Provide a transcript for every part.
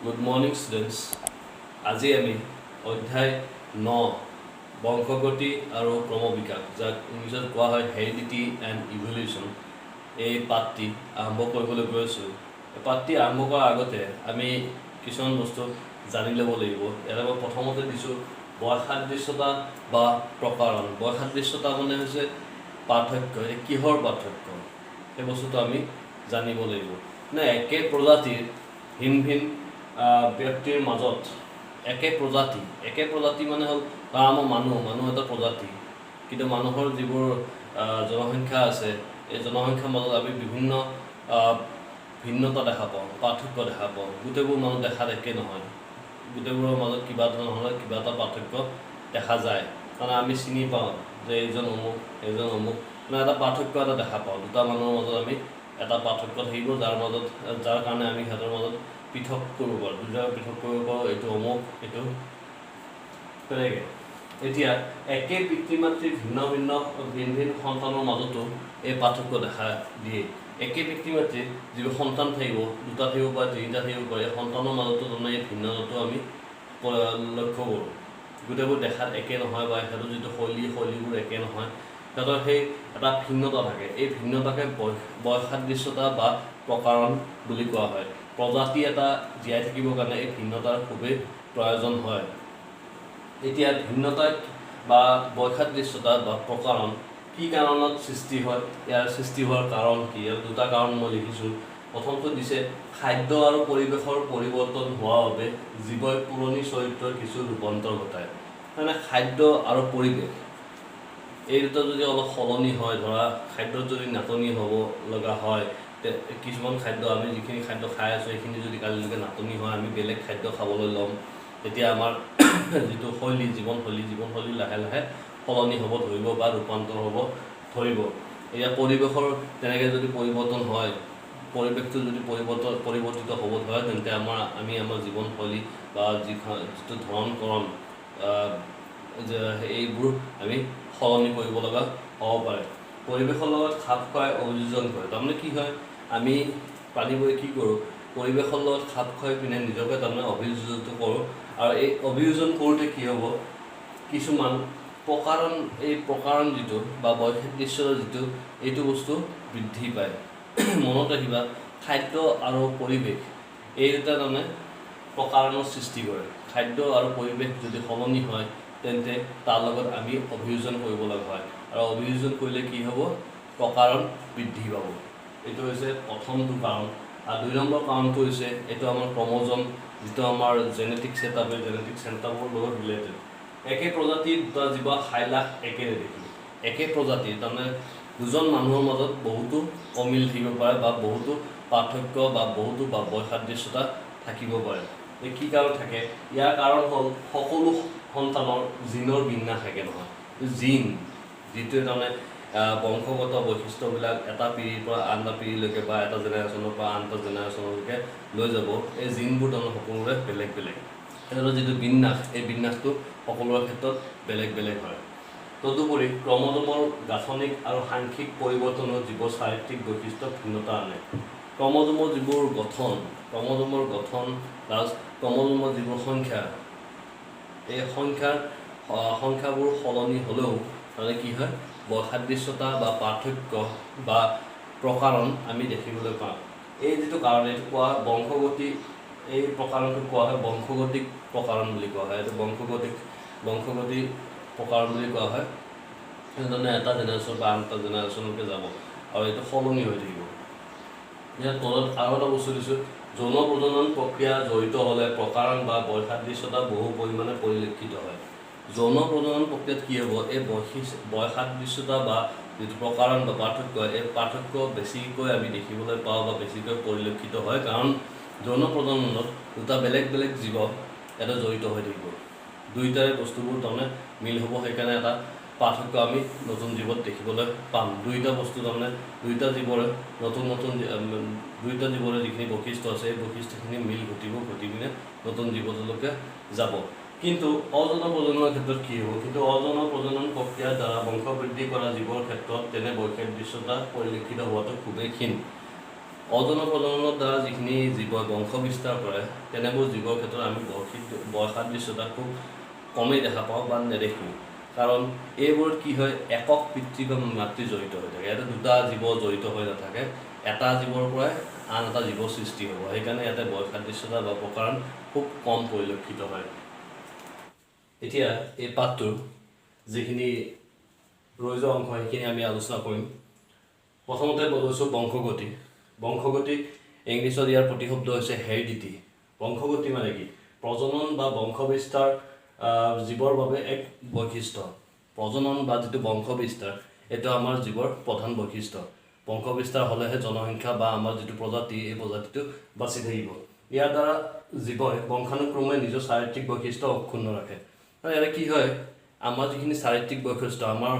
Good morning, students. আজি আমি অধ্যায় 9 বংশগতি আৰু ক্ৰমবিকাশ যাক ইংলিছত কোৱা হয় হেৰিডিটি এণ্ড ইভলিউশ্যন এই পাঠটি আৰম্ভ কৰিবলৈ গৈ আছোঁ। এই পাঠটি আৰম্ভ কৰাৰ আগতে আমি কিছুমান বস্তু জানি ল'ব লাগিব। ইয়াত মই প্ৰথমতে দিছোঁ বয়সাদৃশ্যতা বা প্ৰকাৰণ। বয়সাদৃশ্যতা মানে হৈছে পাৰ্থক্য। কিহৰ পাৰ্থক্য সেই বস্তুটো আমি জানিব লাগিব। নে একে প্ৰজাতিৰ ভিন ভিন ব্যক্তিৰ মাজত একে প্ৰজাতি মানে হ'ল আমাৰ মানুহ এটা প্ৰজাতি, কিন্তু মানুহৰ যিবোৰ জনসংখ্যা আছে এই জনসংখ্যাৰ মাজত আমি বিভিন্ন ভিন্নতা দেখা পাওঁ, পাৰ্থক্য দেখা পাওঁ। গোটেইবোৰ মানুহ দেখাত একে নহয়, গোটেইবোৰৰ মাজত কিবা এটা নহ'লে কিবা এটা পাৰ্থক্য দেখা যায়। কাৰণ আমি চিনি পাওঁ যে এইজন অমুক মানে এটা পাৰ্থক্য এটা দেখা পাওঁ। দুটা মানুহৰ মাজত আমি এটা পাৰ্থক্য থাকিব যাৰ কাৰণে আমি সিহঁতৰ মাজত পৃথক কৰিব পাৰোঁ, দুটা পৃথক কৰিব পাৰোঁ। এইটো অমুক, এইটো তেনেকৈ। এতিয়া একে পিতৃ মাতৃৰ ভিন্ন ভিন সন্তানৰ মাজতো এই পাৰ্থক্য দেখা দিয়ে। একে পিতৃ মাতৃৰ যিবোৰ সন্তান থাকিব, দুটা থাকিব পাৰে, তিনিটা থাকিব পাৰে, সন্তানৰ মাজতো তাৰমানে এই ভিন্নতাটো আমি লক্ষ্য কৰোঁ। গোটেইবোৰ দেখাত একে নহয় বা সিহঁতৰ যিটো শৈলীবোৰ একে নহয়, সিহঁতৰ সেই এটা ভিন্নতা থাকে। এই ভিন্নতাকে বয়সাদৃশ্যতা বা প্ৰকাৰণ বুলি কোৱা হয়। প্ৰজাতি এটা জীয়াই থাকিবৰ কাৰণে এই ভিন্নতাৰ খুবেই প্ৰয়োজন হয়। এতিয়া ভিন্নতা বা বয়সাদৃশ্যতা বা প্ৰকাৰণ কি কাৰণত সৃষ্টি হয়, ইয়াৰ সৃষ্টি হোৱাৰ কাৰণ কি? ইয়াৰ দুটা কাৰণ মই লিখিছোঁ। প্ৰথমটো দিছে খাদ্য আৰু পৰিৱেশৰ পৰিৱৰ্তন হোৱাৰ বাবে জীৱই পুৰণি চৰিত্ৰৰ কিছু ৰূপান্তৰ ঘটায়। মানে খাদ্য আৰু পৰিৱেশ এই দুটা যদি অলপ সলনি হয়, ধৰা খাদ্যত যদি নাটনি হ'ব লগা হয়, কিছুমান খাদ্য আমি যিখিনি খাদ্য খাই আছোঁ সেইখিনি যদি কালিলৈকে নাটনি হয়, আমি বেলেগ খাদ্য খাবলৈ ল'ম, তেতিয়া আমাৰ যিটো জীৱনশৈলী লাহে লাহে সলনি হ'ব ধৰিব বা ৰূপান্তৰ হ'ব ধৰিব। এতিয়া পৰিৱেশৰ তেনেকৈ যদি পৰিৱৰ্তন হয়, পৰিৱেশটো যদি পৰিৱৰ্তিত হ'ব ধৰে, তেন্তে আমি আমাৰ জীৱনশৈলী বা যিটো ধৰণ কৰণ এইবোৰ আমি সলনি কৰিব লগা হ'ব পাৰে। পৰিৱেশৰ লগত খাপ খুৱাই অভিযোজন কৰে। তাৰমানে কি হয়, আমি প্ৰাণীবোৰে কি কৰোঁ, পৰিৱেশৰ লগত খাপ খুৱাই পিনে নিজকে তাৰমানে অভিযোজিত কৰোঁ। আৰু এই অভিযোজন কৰোঁতে কি হ'ব, কিছুমান প্ৰকাৰণ যিটো বা বৈসাদৃশ্যৰ যিটো এইটো বস্তু বৃদ্ধি পায়। মনত ৰাখিবা, খাদ্য আৰু পৰিৱেশ এই দুটা তাৰমানে প্ৰকাৰণৰ সৃষ্টি কৰে। খাদ্য আৰু পৰিৱেশ যদি সলনি হয়, তেন্তে তাৰ লগত আমি অভিযোজন কৰিব লগা হয়। আৰু অভিযোজন কৰিলে কি হ'ব, প্ৰকাৰণ বৃদ্ধি পাব। এইটো হৈছে প্ৰথমটো কাৰণ। আৰু 2 নম্বৰ কাৰণটো হৈছে এইটো আমাৰ ক্ৰমজম, যিটো আমাৰ জেনেটিক ছেটআপ, এই জেনেটিক ছেটআপৰ লগত ৰিলেটেড। একে প্ৰজাতিৰ দুটা জীৱ হাইলাখ একে নেদেখিব। একে প্ৰজাতিৰ তাৰমানে দুজন মানুহৰ মাজত বহুতো অমিল থাকিব পাৰে বা বহুতো পাৰ্থক্য বা বহুতো বৈসাদৃশ্যতা থাকিব পাৰে। এই কি কাৰণ থাকে? ইয়াৰ কাৰণ হ'ল সকলো সন্তানৰ জিনৰ বিন্যাস একে নহয়। জিন যিটোৱে তাৰমানে বংশগত বৈশিষ্ট্যবিলাক এটা পিঢ়িৰ পৰা আন এটা পিঢ়িলৈকে বা এটা জেনেৰেশ্যনৰ পৰা আন এটা জেনেৰেশ্যনলৈকে লৈ যাব, এই জিনবোৰ তাৰমানে সকলোৰে বেলেগ বেলেগ। সিহঁতৰ যিটো বিন্যাস, এই বিন্যাসটো সকলোৰে ক্ষেত্ৰত বেলেগ বেলেগ হয়। তদুপৰি ক্ৰমজমৰ গাঁথনিক আৰু সাংখ্যিক পৰিৱৰ্তনৰ জীৱৰ চাৰিত্ৰিক বৈশিষ্ট্য ভিন্নতা আনে। ক্ৰমজমৰ যিবোৰ গঠন প্লাছ ক্ৰমজমৰ যিবোৰ সংখ্যা, এই সংখ্যাবোৰ সলনি হ'লেও তাৰমানে কি হয়, বৈসাদৃশ্যতা বা পাৰ্থক্য বা প্ৰকাৰণ আমি দেখিবলৈ পাওঁ। এই যিটো কাৰণ, এইটো কোৱা হয় বংশগতি। এই প্ৰকাৰণটো কোৱা হয় বংশগতিক প্ৰকাৰণ বুলি কোৱা হয়। এইটো বংশগতি প্ৰকাৰণ বুলি কোৱা হয়। সেইধৰণে এটা জেনেৰেশ্যন বা আন এটা জেনেৰেশ্যনলৈকে যাব আৰু এইটো সলনি হৈ থাকিব। ইয়াৰ তলত আৰু এটা বস্তু দিছোঁ, যৌন প্ৰজনন প্ৰক্ৰিয়া জড়িত হ'লে প্ৰকাৰণ বা বৈসাদৃশ্যতা বহু পৰিমাণে পৰিলক্ষিত হয়। যৌন প্ৰজনন প্ৰক্ৰিয়াত কি হ'ব, এই বৈসাদৃশ্যতা বা যিটো প্ৰকাৰণ বা পাৰ্থক্য, এই পাৰ্থক্য বেছিকৈ আমি দেখিবলৈ পাওঁ বা বেছিকৈ পৰিলক্ষিত হয়। কাৰণ যৌন প্ৰজননত দুটা বেলেগ বেলেগ জীৱ এটা জড়িত হৈ থাকিব। দুয়োটাৰে বস্তুবোৰ তাৰমানে মিল হ'ব, সেইকাৰণে এটা পাৰ্থক্য আমি নতুন জীৱত দেখিবলৈ পাম। দুয়োটা বস্তু তাৰমানে দুয়োটা জীৱৰে যিখিনি বৈশিষ্ট্য আছে, এই বৈশিষ্ট্যখিনি মিল ঘটি পিনে নতুন জীৱটোলৈকে যাব। কিন্তু অযৌন প্ৰজননৰ ক্ষেত্ৰত কি হ'ব? কিন্তু অযৌন প্ৰজনন প্ৰক্ৰিয়াৰ দ্বাৰা বংশবৃদ্ধি কৰা জীৱৰ ক্ষেত্ৰত তেনে বৈসাদৃশ্যতা পৰিলক্ষিত হোৱাটো খুবেই ক্ষীণ। অজন প্ৰজননৰ দ্বাৰা যিখিনি জীৱই বংশ বিস্তাৰ কৰে তেনেবোৰ জীৱৰ ক্ষেত্ৰত আমি বয়সাদৃশ্যতা খুব কমেই দেখা পাওঁ বা নেদেখোঁ কাৰণ এইবোৰত কি হয় একক পিতৃ বা মাতৃ জড়িত হৈ থাকে ইয়াতে দুটা জীৱ জড়িত হৈ নাথাকে এটা জীৱৰ পৰাই আন এটা জীৱৰ সৃষ্টি হ'ব সেইকাৰণে ইয়াতে বয়সাদৃশ্যতা বা প্ৰকাৰণ খুব কম পৰিলক্ষিত হয় এতিয়া এই পাঠটোৰ যিখিনি ৰৈ যোৱা অংশ সেইখিনি আমি আলোচনা কৰিম প্ৰথমতে লৈছোঁ বংশগতি বংশগতি ইংলিছত ইয়াৰ প্ৰতিশব্দ হৈছে হেৰিডিটি বংশগতি মানে কি প্ৰজনন বা বংশ বিস্তাৰ জীৱৰ বাবে এক বৈশিষ্ট্য প্ৰজনন বা যিটো বংশ বিস্তাৰ এইটো আমাৰ জীৱৰ প্ৰধান বৈশিষ্ট্য বংশ বিস্তাৰ হ'লেহে জনসংখ্যা বা আমাৰ যিটো প্ৰজাতি এই প্ৰজাতিটো বাচি থাকিব ইয়াৰ দ্বাৰা জীৱই বংশানুক্ৰমে নিজৰ চাৰিত্ৰিক বৈশিষ্ট্য অক্ষুণ্ণ ৰাখে আৰু ইয়াতে কি হয় আমাৰ যিখিনি চাৰিত্ৰিক বৈশিষ্ট্য আমাৰ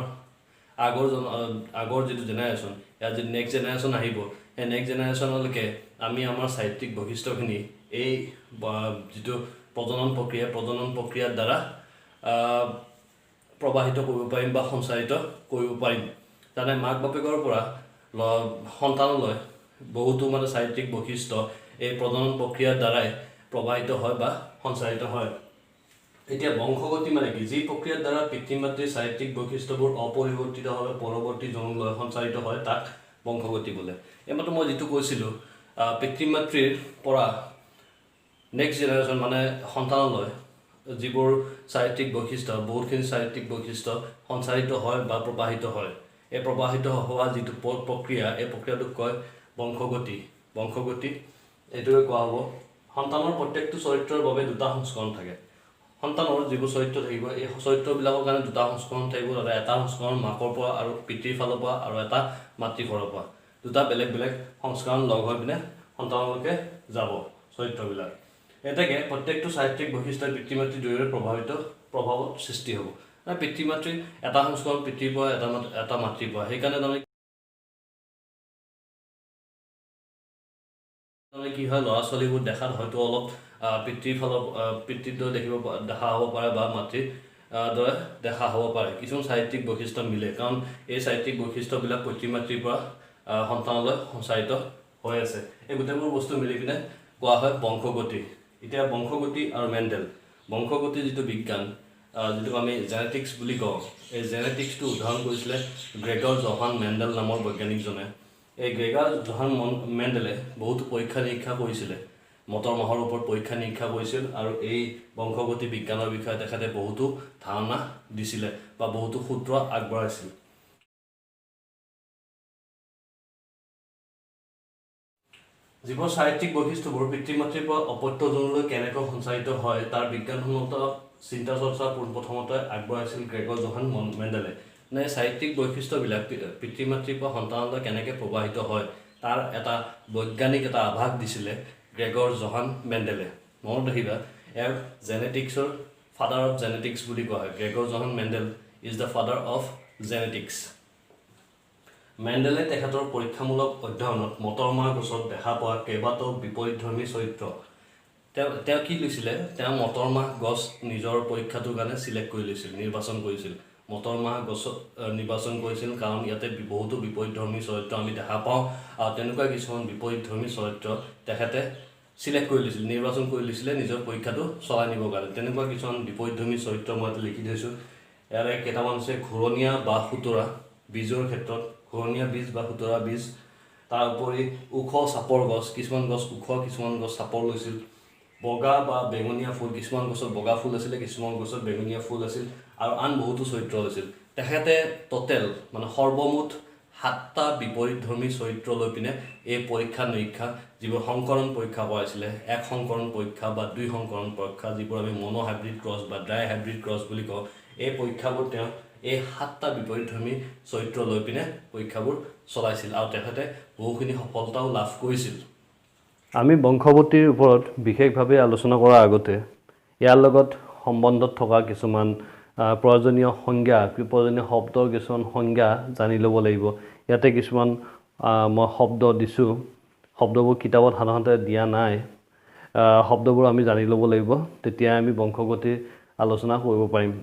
আগৰ যিটো জেনেৰেশ্যন ইয়াৰ যিটো নেক্সট জেনেৰেশ্যন আহিব সেই নেক্সট জেনেৰেশ্যনলৈকে আমি আমাৰ চাৰিত্ৰিক বৈশিষ্ট্যখিনি এই যিটো প্ৰজনন প্ৰক্ৰিয়াৰ দ্বাৰা প্ৰবাহিত কৰিব পাৰিম বা সঞ্চাৰিত কৰিব পাৰিম যেনে মাক বাপেকৰ পৰা সন্তানলৈ বহুতো মানে চাৰিত্ৰিক বৈশিষ্ট্য এই প্ৰজনন প্ৰক্ৰিয়াৰ দ্বাৰাই প্ৰবাহিত হয় বা সঞ্চাৰিত হয় এতিয়া বংশগতি মানে কি যি প্ৰক্ৰিয়াৰ দ্বাৰা পিতৃ মাতৃৰ চাৰিত্ৰিক বৈশিষ্ট্যবোৰ অপৰিৱৰ্তিতভাৱে পৰৱৰ্তী জনলৈ সঞ্চাৰিত হয় তাক বংশগতি বোলে এইমাত্ৰ মই যিটো কৈছিলোঁ পিতৃ মাতৃৰ পৰা নেক্সট জেনেৰেশ্যন মানে সন্তানলৈ যিবোৰ চাৰিত্ৰিক বৈশিষ্ট্য বহুতখিনি চাৰিত্ৰিক বৈশিষ্ট্য সঞ্চাৰিত হয় বা প্ৰবাহিত হয় এই প্ৰবাহিত হোৱা যিটো প্ৰক্ৰিয়া এই প্ৰক্ৰিয়াটোক কয় বংশগতি এইটোৱে কোৱা হ'ব সন্তানৰ প্ৰত্যেকটো চৰিত্ৰৰ বাবে দুটা সংস্কৰণ থাকে সন্তানৰ যিবোৰ চৰিত্ৰ থাকিব এই চৰিত্ৰবিলাকৰ কাৰণে দুটা সংস্কৰণ থাকিব তাতে এটা সংস্কৰণ মাকৰ পৰা আৰু পিতৃৰ ফালৰ পৰা আৰু এটা মাতৃৰ ফালৰ পৰা দুটা বেলেগ বেলেগ সংস্কৰণ লগ হৈ পিনে সন্তানলৈকে যাব চৰিত্ৰবিলাক এতেকে প্ৰত্যেকটো চাৰিত্ৰিক বৈশিষ্ট্যই পিতৃ মাতৃৰ দুয়োৰে প্ৰভাৱত সৃষ্টি হ'ব পিতৃ মাতৃৰ এটা সংস্কৰণ পিতৃৰ পৰা এটা মাতৃৰ পৰা সেইকাৰণে তাৰমানে কি হয় ল'ৰা ছোৱালীবোৰ দেখাত হয়তো অলপ পিতৃৰ দৰে দেখা হ'ব পাৰে বা মাতৃৰ দৰে দেখা হ'ব পাৰে কিছুমান চাৰিত্ৰিক বৈশিষ্ট্য মিলে কাৰণ এই চাৰিত্ৰিক বৈশিষ্ট্যবিলাক পিতৃ মাতৃৰ পৰা সন্তানলৈ সঞ্চাৰিত হৈ আছে এই গোটেইবোৰ বস্তু মিলি পিনে কোৱা হয় বংশগতি এতিয়া বংশগতি আৰু মেণ্ডেল বংশগতি যিটো বিজ্ঞান যিটোক আমি জেনেটিক্স বুলি কওঁ এই জেনেটিক্সটো উদ্ভাৱন কৰিছিলে গ্ৰেগৰ জহান মেণ্ডেল নামৰ বৈজ্ঞানিকজনে এই গ্ৰেগাৰ জহান মেণ্ডেলে বহুতো পৰীক্ষা নিৰীক্ষা কৰিছিলে মটৰ মাহৰ ওপৰত পৰীক্ষা নিৰীক্ষা কৰিছিল আৰু এই বংশগতি বিজ্ঞানৰ বিষয়ে তেখেতে বহুতো ধাৰণা দিছিলে বা বহুতো সূত্ৰ আগবঢ়াইছিল জীৱৰ চাৰিত্ৰিক বৈশিষ্ট্যবোৰ পিতৃ মাতৃৰ পৰা অপত্যজনলৈ কেনেকৈ সঞ্চাৰিত হয় তাৰ বিজ্ঞানসন্মত চিন্তা চৰ্চা পোনপ্ৰথমতে আগবঢ়াইছিল গ্ৰেগৰ জহান মেণ্ডেলে নে চাৰিত্ৰিক বৈশিষ্ট্যবিলাক পিতৃ মাতৃৰ পৰা সন্তানলৈ কেনেকৈ প্ৰবাহিত হয় তাৰ এটা বৈজ্ঞানিক এটা আভাস দিছিলে গ্ৰেগৰ জহান মেণ্ডেলে মনত ৰাখিবা ইয়াক জেনেটিক্সৰ ফাদাৰ অফ জেনেটিক্স বুলি কোৱা হয় Gregor Johann Mendel is the father of genetics মেণ্ডেলে তেখেতৰ পৰীক্ষামূলক অধ্যয়নত মটৰমাহ গছত দেখা পোৱা কেইবাটাও বিপৰীতধৰ্মী চৰিত্ৰ তেওঁ কি লৈছিলে তেওঁ মটৰমাহ গছ নিজৰ পৰীক্ষাটোৰ কাৰণে চিলেক্ট কৰি লৈছিল নিৰ্বাচন কৰিছিল মটৰমাহ গছত নিৰ্বাচন কৰিছিল কাৰণ ইয়াতে বহুতো বিপৰীতধৰ্মী চৰিত্ৰ আমি দেখা পাওঁ আৰু তেনেকুৱা কিছুমান বিপৰীতধৰ্মী চৰিত্ৰ তেখেতে চিলেক্ট কৰি লৈছিল নিৰ্বাচন কৰি লৈছিলে নিজৰ পৰীক্ষাটো চলাই নিবৰ কাৰণে তেনেকুৱা কিছুমান বিপৰীতধৰ্মী চৰিত্ৰ মই ইয়াতে লিখি থৈছোঁ ইয়াৰে কেইটামান হৈছে ঘূৰণীয়া বা সুতৰা বীজৰ ক্ষেত্ৰত ঘূৰণীয়া বীজ বা সুতৰা বীজ তাৰ উপৰি ওখ চাপৰ গছ কিছুমান গছ ওখ কিছুমান গছ চাপৰ লৈছিল বগা বা বেঙুনীয়া ফুল কিছুমান গছত বগা ফুল আছিলে কিছুমান গছত বেঙুনীয়া ফুল আছিল আৰু আন বহুতো চৰিত্ৰ আছিল তেখেতে টোটেল মানে সৰ্বমুঠ 7টা বিপৰীতধৰ্মী চৰিত্ৰ লৈ পিনে এই পৰীক্ষা নিৰীক্ষা যিবোৰ সংকৰণ পৰীক্ষা কৰাইছিলে এক সংকৰণ পৰীক্ষা বা দুই সংকৰণ পৰীক্ষা যিবোৰ আমি মনো হাইব্ৰিড ক্ৰছ বা ড্ৰাই হাইব্ৰিড ক্ৰছ বুলি কওঁ এই পৰীক্ষাবোৰ তেওঁ এই 7টা বিপৰীতধৰ্মী চৰিত্ৰ লৈ পিনে পৰীক্ষাবোৰ চলাইছিল আৰু তেখেতে বহুখিনি সফলতাও লাভ কৰিছিল আমি বংশগতিৰ ওপৰত বিশেষভাৱে আলোচনা কৰাৰ আগতে ইয়াৰ লগত সম্বন্ধত থকা কিছুমান প্ৰয়োজনীয় সংজ্ঞা প্ৰয়োজনীয় শব্দৰ কিছুমান সংজ্ঞা জানি ল'ব লাগিব ইয়াতে কিছুমান মই শব্দ দিছোঁ শব্দবোৰ কিতাপত সাধাৰণতে দিয়া নাই শব্দবোৰ আমি জানি ল'ব লাগিব তেতিয়া আমি বংশগতিৰ আলোচনা কৰিব পাৰিম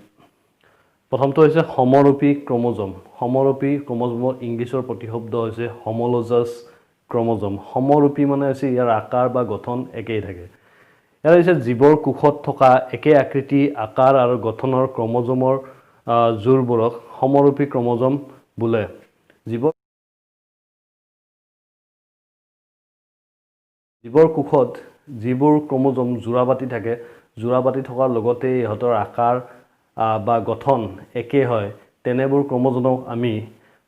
প্ৰথমটো হৈছে সমৰূপী ক্ৰমোজম সমৰূপী ক্ৰমোজমৰ ইংলিছৰ প্ৰতিশব্দ হৈছে homologous ক্ৰম'জম সমৰূপী মানে হৈছে ইয়াৰ আকাৰ বা গঠন একেই থাকে ইয়াৰ হৈছে জীৱৰ কোষত থকা একে আকৃতি আকাৰ আৰু গঠনৰ ক্ৰম'জমৰ জোৰবোৰক সমৰূপী ক্ৰম'জম বোলে জীৱৰ কোষত যিবোৰ ক্ৰম'জম যোৰাবাটি থাকে যোৰাবাটি থকাৰ লগতে ইহঁতৰ আকাৰ বা গঠন একে হয় তেনেবোৰ ক্ৰম'জমক আমি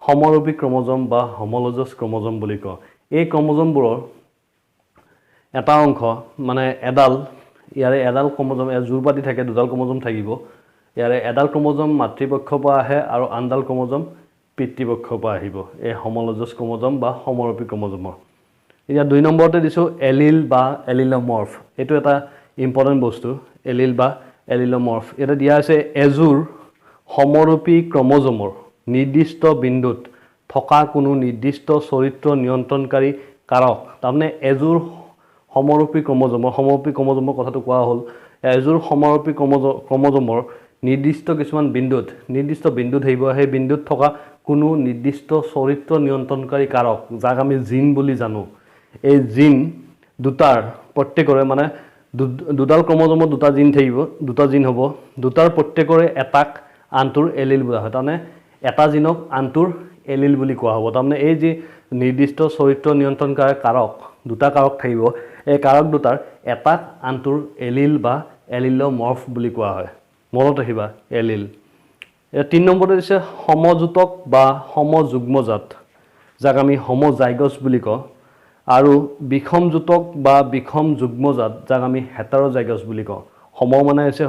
সমৰূপী ক্ৰম'জম বা homologous ক্ৰম'জম বুলি কওঁ এই ক্ৰম'জমবোৰৰ এটা অংশ মানে ইয়াৰে এডাল ক্ৰম'জম যোৰবাটি থাকে দুডাল ক্ৰম'জম থাকিব ইয়াৰে এডাল ক্ৰম'জম মাতৃপক্ষৰ পৰা আহে আৰু আনডাল ক্ৰম'জম পিতৃপক্ষৰ পৰা আহিব এই homologous ক্ৰম'জম বা সমৰূপী ক্ৰম'জমৰ এতিয়া 2 নম্বৰতে দিছো এলিল বা এলিলমৰ্ফ এটো এটা ইম্পৰ্টেন্ট বস্তু এলিল বা এলিলমৰ্ফ এটা দিয়া আছে এজোৰ সমৰূপী ক্ৰম'জমৰ নিৰ্দিষ্ট বিন্দুত থকা কোনো নিৰ্দিষ্ট চৰিত্ৰ নিয়ন্ত্ৰণকাৰী কাৰক তাৰমানে এজোৰ সমৰূপী ক্ৰম'জমৰ কথাটো কোৱা হ'ল এজোৰ সমৰূপী ক্ৰম'জমৰ নিৰ্দিষ্ট কিছুমান নিৰ্দিষ্ট বিন্দুত থাকিব সেই বিন্দুত থকা কোনো নিৰ্দিষ্ট চৰিত্ৰ নিয়ন্ত্ৰণকাৰী কাৰক যাক আমি জিন বুলি জানো এই জিন দুটাৰ প্ৰত্যেকৰে মানে দুডাল ক্ৰম'জমত দুটা জিন হ'ব দুটাৰ প্ৰত্যেকৰে এটাক আনটোৰ এলিল বোলা হয় তাৰমানে এটা জিনক আনটোৰ এলিল বুলি কোৱা হ'ব তাৰমানে এই যে নিৰ্দিষ্ট চৰিত্ৰ নিয়ন্ত্ৰণকাৰী কাৰক দুটা কাৰক থাকিব এই কাৰক দুটাৰ এটাক আনটোৰ এলিল বা এলিলমৰ্ফ বুলি কোৱা হয় মনত ৰাখিবা এলিল 3 নম্বৰতে দিছে সমযুতক বা সমযুগ্মজাত যাক আমি homozygous বুলি কওঁ আৰু বিষমযুতক বা বিষম যুগ্মজাত যাক আমি heterozygous বুলি কওঁ সম মানে হৈছে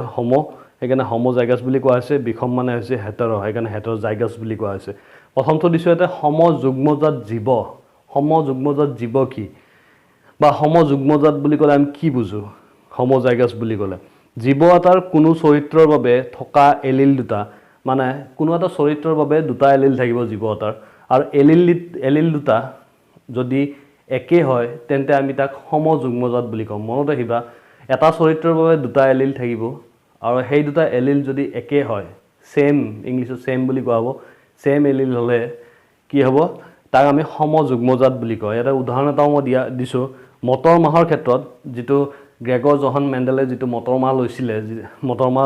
সেইকাৰণে homozygous বুলি কোৱা হৈছে বিষম মানে হৈছে সেইকাৰণে heterozygous বুলি কোৱা হৈছে প্ৰথমটো দিছো এটা সমযুগ্মজাত জীৱ কি বা সমযুগ্মজাত বুলি ক'লে আমি কি বুজো homozygous বুলি ক'লে জীৱ এটাৰ কোনো চৰিত্ৰৰ বাবে থকা এলিল দুটা মানে কোনো এটা চৰিত্ৰৰ বাবে দুটা এলিল থাকিব জীৱ এটাৰ আৰু এলিল দুটা যদি একে হয় তেন্তে আমি তাক সমযুগ্মজাত বুলি কওঁ মনত ৰাখিবা এটা চৰিত্ৰৰ বাবে দুটা এলিল থাকিব আৰু সেই দুটা এলিল যদি একে হয় সেম ইংলিশত সেম বুলি কোৱা হ'ব সেম এলিল হলে কি হ'ব তাক আমি সমযুগ্মজাত বুলি কওঁ এটা উদাহৰণ এটা মই দিছো মটৰ মাহৰ ক্ষেত্ৰত যেটো গ্ৰেগৰ জহান মেণ্ডেলে যেটো মটৰ মাহ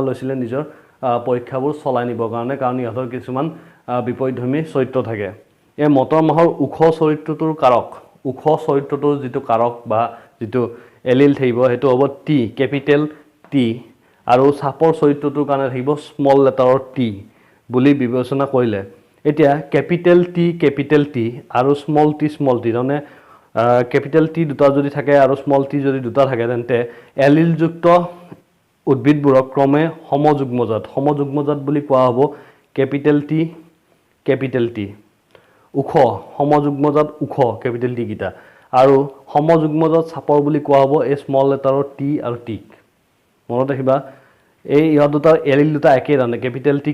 লৈছিলে নিজৰ পৰীক্ষাবোৰ চলাই নিবৰ কাৰণে কাৰণ ইহঁতৰ কিছুমান বিপৰীতধৰ্মী চৰিত্ৰ থাকে এই মটৰ মাহৰ উখ চৰিত্ৰটোৰ যেটো কাৰক বা যেটো এলিল থাকিব হেতু হ'ব টি কেপিটেল টি আৰু সাপৰ চৰিত্ৰটোৰ কাৰণে থাকিব স্মল লেটাৰৰ টি বুলি বিবেচনা কৰিলে এতিয়া কেপিটেল টি আৰু স্মল টি তাৰমানে কেপিটেল টি দুটা যদি থাকে আৰু স্মল টি যদি দুটা থাকে তেন্তে এলিল যুক্ত উদ্ভিদবোৰক ক্ৰমে সমযুগ্মজাত বুলি কোৱা হ'ব কেপিটেল টি সমযুগ্মজাত কেপিটেল টি গিটা আৰু সমযুগ্মজাত সাপৰ বুলি কোৱা হ'ব এই স্মল লেটাৰৰ টি আৰু টিক মনত ৰাখিবা এই ইহঁত দুটাৰ এলিল দুটা একে মানে কেপিটেল টি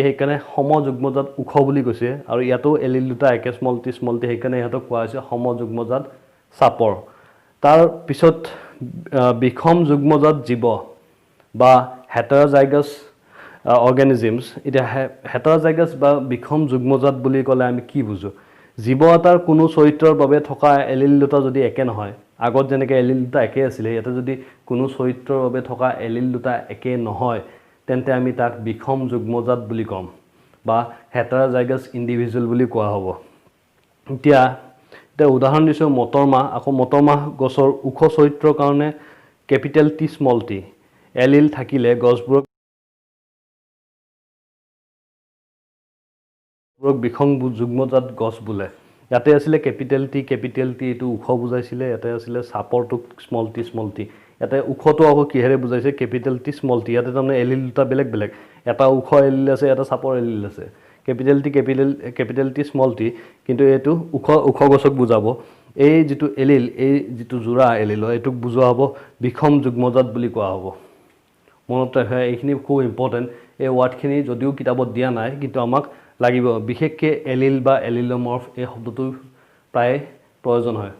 সেইকাৰণে সমযুগ্মজাত বুলি কৈছে আৰু ইয়াতো এলিল দুটা একে স্মল টি সেইকাৰণে ইহঁতক কোৱা হৈছে সমযুগ্মজাত সাপৰ তাৰ পিছত বিষম যুগ্মজাত জীৱ বা heterozygous organisms এটা heterozygous বা বিষম যুগ্মজাত বুলি ক'লে আমি কি বুজো জীৱ এটাৰ কোনো চৰিত্ৰৰ বাবে থকা এলিল দুটা যদি একে নহয় আগত যেনেকৈ এলিল দুটা একে আছিল ইয়াতে যদি কোনো চৰিত্ৰৰ বাবে থকা এলিল দুটা একে নহয় তেন্তে আমি তাক বিষম যুগ্মজাত বুলি ক'ম বা heterozygous individual বুলি কোৱা হ'ব এতিয়া উদাহৰণ দিছো মটৰ মাহ গছৰ উখ চৰিত্ৰৰ কাৰণে capital T small tea allele থাকিলে গছবোৰক বিষম যুগ্মজাত গছ বোলে ইয়াতে আছিলে কেপিটেল টি এটো উখ বুজাইছিলে ইয়াতে আছিলে সাপৰটোক স্মল টি ইয়াতে উখটো আকৌ কিহেৰে বুজাইছে কেপিটেল টি স্মল টি ইয়াতে তাৰমানে এলিল দুটা বেলেগ এটা উখ এলিল আছে এটা সাপৰ এলিল আছে কেপিটেল টি স্মল টি কিন্তু এটো উখ গছক বুজাব এই যেটো এলিল এই যেটো জোৰা এলিল এটোক বুজোৱা হ'ব বিষম যুগ্মজাত বুলি কোৱা হ'ব মনত ৰাখিবা এইখিনি খুব ইম্পৰ্টেন্ট এই ওয়াৰ্ডখিনি যদিও কিতাপত দিয়া নাই কিন্তু আমাক লাগিব বিশেষকৈ এলিল বা এলিলমৰ্ফ এই শব্দটো প্ৰায় প্ৰয়োজন হয়